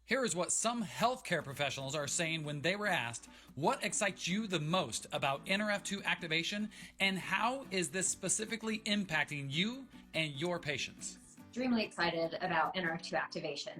Here is what some healthcare professionals are saying when they were asked, what excites you the most about Nrf2 activation, and how is this specifically impacting you and your patients? Extremely excited about Nrf2 activation.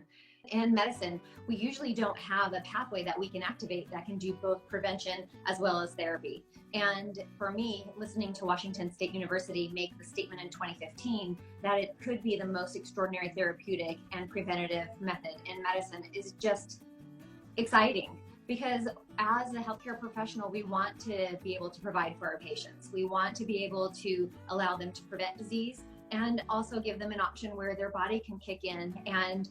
In medicine, we usually don't have a pathway that we can activate that can do both prevention as well as therapy. And for me, listening to Washington State University make the statement in 2015 that it could be the most extraordinary therapeutic and preventative method in medicine is just exciting. Because as a healthcare professional, we want to be able to provide for our patients. We want to be able to allow them to prevent disease and also give them an option where their body can kick in and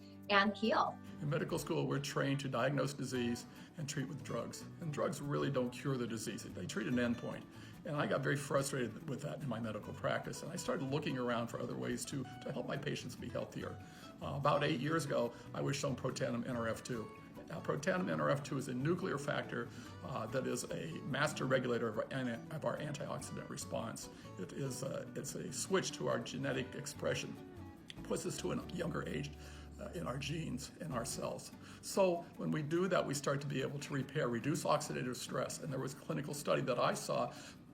heal. In medical school, we're trained to diagnose disease and treat with drugs. And drugs really don't cure the disease. They treat an endpoint. And I got very frustrated with that in my medical practice. And I started looking around for other ways to help my patients be healthier. About 8 years ago, I was shown Protandim Nrf2. Now, Protandim Nrf2 is a nuclear factor that is a master regulator of our antioxidant response. It's a switch to our genetic expression, puts us to a younger age in our genes, in our cells. So when we do that, we start to be able to reduce oxidative stress. And there was a clinical study that I saw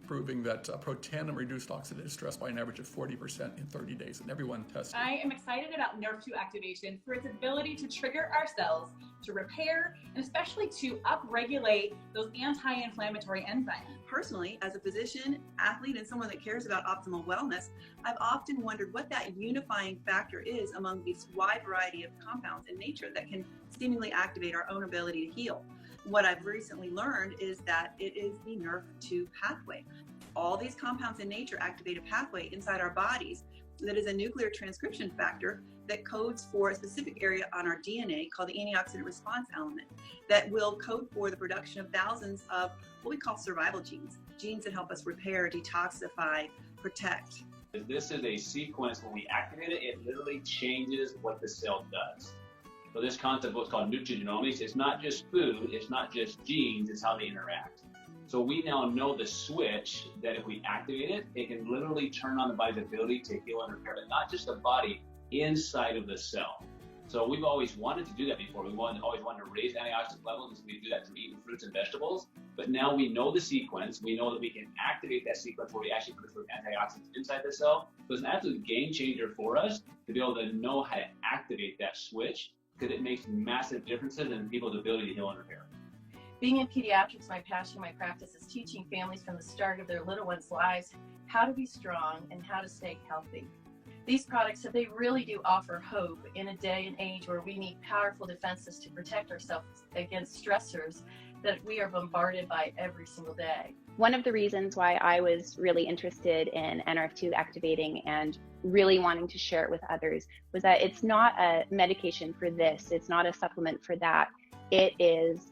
proving that Protandim reduced oxidative stress by an average of 40% in 30 days, and everyone tested. I am excited about Nrf2 activation for its ability to trigger our cells to repair, and especially to upregulate those anti-inflammatory enzymes. Personally, as a physician, athlete, and someone that cares about optimal wellness, I've often wondered what that unifying factor is among this wide variety of compounds in nature that can seemingly activate our own ability to heal. What I've recently learned is that it is the Nrf2 pathway. All these compounds in nature activate a pathway inside our bodies that is a nuclear transcription factor that codes for a specific area on our DNA called the antioxidant response element that will code for the production of thousands of what we call survival genes, genes that help us repair, detoxify, protect. This is a sequence. When we activate it, it literally changes what the cell does. So this concept of what's called nutrigenomics, it's not just food, it's not just genes, it's how they interact. So we now know the switch that if we activate it, it can literally turn on the body's ability to heal and repair, but not just the body, inside of the cell. So we've always wanted to do that before. We always wanted to raise antioxidant levels, and we do that through eating fruits and vegetables. But now we know the sequence. We know that we can activate that sequence where we actually put antioxidants inside the cell. So it's an absolute game changer for us to be able to know how to activate that switch, because it makes massive differences in people's ability to heal and repair. Being in pediatrics, my passion, my practice is teaching families from the start of their little ones' lives how to be strong and how to stay healthy. These products, they really do offer hope in a day and age where we need powerful defenses to protect ourselves against stressors that we are bombarded by every single day. One of the reasons why I was really interested in Nrf2 activating and really wanting to share it with others was that it's not a medication for this, it's not a supplement for that. It is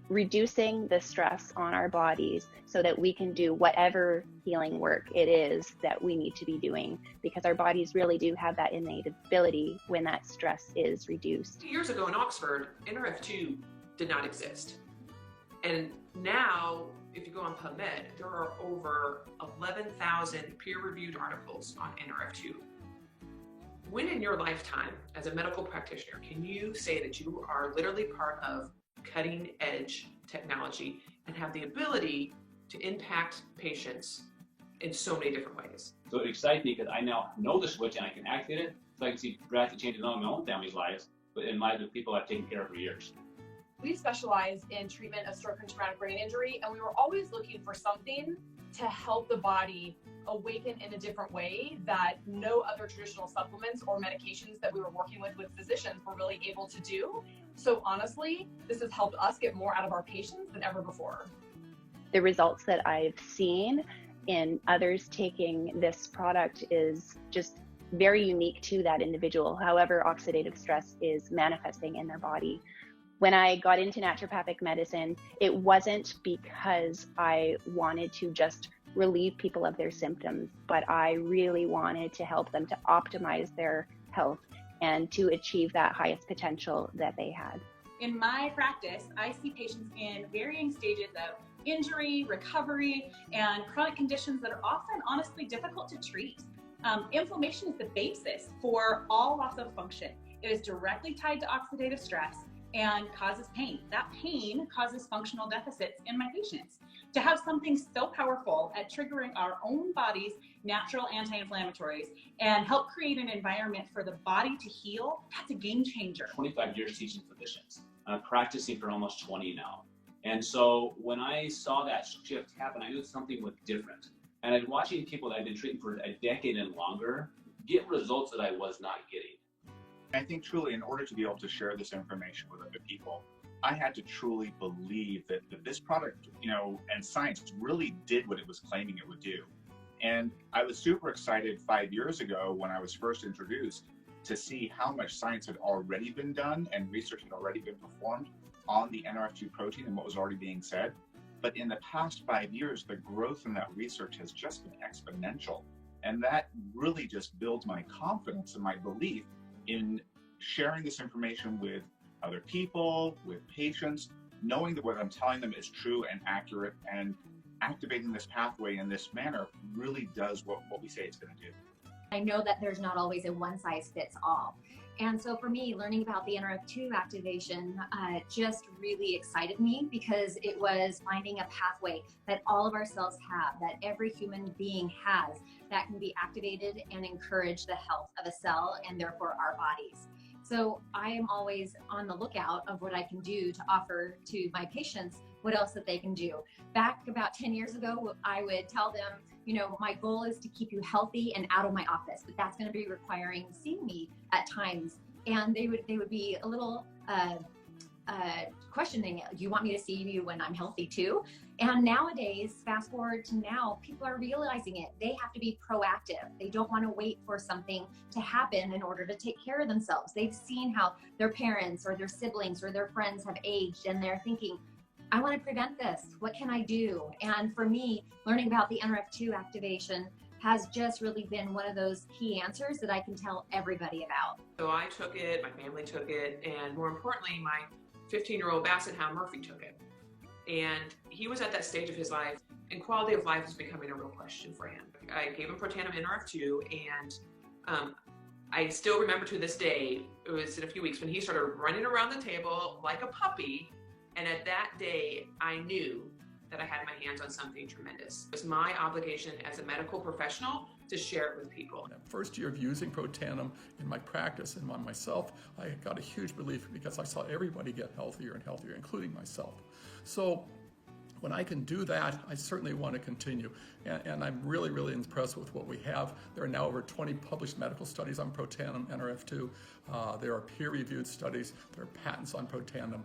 reducing the stress on our bodies so that we can do whatever healing work it is that we need to be doing, because our bodies really do have that innate ability when that stress is reduced. Years ago in Oxford, Nrf2 did not exist. And now, if you go on PubMed, there are over 11,000 peer-reviewed articles on Nrf2. When in your lifetime, as a medical practitioner, can you say that you are literally part of cutting-edge technology and have the ability to impact patients in so many different ways? So it excites me because I now know the switch and I can activate it, so I can see drastic changes not only in my own family's lives, but in lives of people I've taken care of for years. We specialize in treatment of stroke and traumatic brain injury, and we were always looking for something to help the body awaken in a different way that no other traditional supplements or medications that we were working with physicians were really able to do. So honestly, this has helped us get more out of our patients than ever before. The results that I've seen in others taking this product is just very unique to that individual, however oxidative stress is manifesting in their body. When I got into naturopathic medicine, it wasn't because I wanted to just relieve people of their symptoms, but I really wanted to help them to optimize their health and to achieve that highest potential that they had. In my practice, I see patients in varying stages of injury, recovery, and chronic conditions that are often honestly difficult to treat. Inflammation is the basis for all loss of function. It is directly tied to oxidative stress, and causes pain. That pain causes functional deficits in my patients. To have something so powerful at triggering our own body's natural anti-inflammatories and help create an environment for the body to heal, that's a game changer. 25 years teaching physicians. I'm practicing for almost 20 now. And so when I saw that shift happen, I knew something was different. And I'm watching people that I've been treating for a decade and longer get results that I was not getting. I think truly, in order to be able to share this information with other people, I had to truly believe that this product, and science really did what it was claiming it would do. And I was super excited 5 years ago when I was first introduced to see how much science had already been done and research had already been performed on the Nrf2 protein and what was already being said. But in the past 5 years, the growth in that research has just been exponential. And that really just builds my confidence and my belief in sharing this information with other people, with patients, knowing that what I'm telling them is true and accurate, and activating this pathway in this manner really does what we say it's going to do. I know that there's not always a one size fits all. And so for me, learning about the Nrf2 activation just really excited me, because it was finding a pathway that all of our cells have, that every human being has, that can be activated and encourage the health of a cell and therefore our bodies. So I am always on the lookout of what I can do to offer to my patients what else that they can do. Back about 10 years ago, I would tell them, my goal is to keep you healthy and out of my office, but that's going to be requiring seeing me at times. And they would be a little questioning, do you want me to see you when I'm healthy too? And nowadays, fast forward to now, people are realizing it. They have to be proactive. They don't want to wait for something to happen in order to take care of themselves. They've seen how their parents or their siblings or their friends have aged, and they're thinking, I want to prevent this. What can I do? And for me, learning about the Nrf2 activation has just really been one of those key answers that I can tell everybody about. So I took it, my family took it, and more importantly, my 15-year-old Basset Hound Murphy took it. And he was at that stage of his life, and quality of life was becoming a real question for him. I gave him Protandim Nrf2, and I still remember to this day, it was in a few weeks, when he started running around the table like a puppy. And at that day, I knew that I had my hands on something tremendous. It was my obligation as a medical professional to share it with people. First year of using Protandim in my practice and on myself, I got a huge belief because I saw everybody get healthier and healthier, including myself. So when I can do that, I certainly want to continue. And I'm really, really impressed with what we have. There are now over 20 published medical studies on Protandim Nrf2. There are peer-reviewed studies. There are patents on Protandim.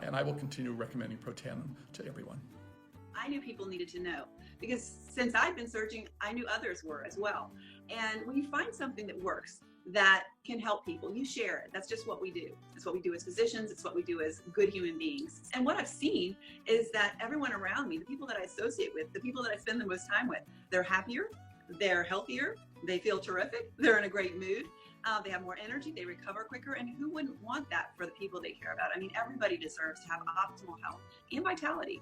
And I will continue recommending Protandim to everyone. I knew people needed to know, because since I've been searching, I knew others were as well. And when you find something that works, that can help people, you share it. That's just what we do. It's what we do as physicians. It's what we do as good human beings. And what I've seen is that everyone around me, the people that I associate with, the people that I spend the most time with, they're happier, they're healthier, they feel terrific, they're in a great mood, they have more energy, they recover quicker, and who wouldn't want that for the people they care about? I mean, everybody deserves to have optimal health and vitality.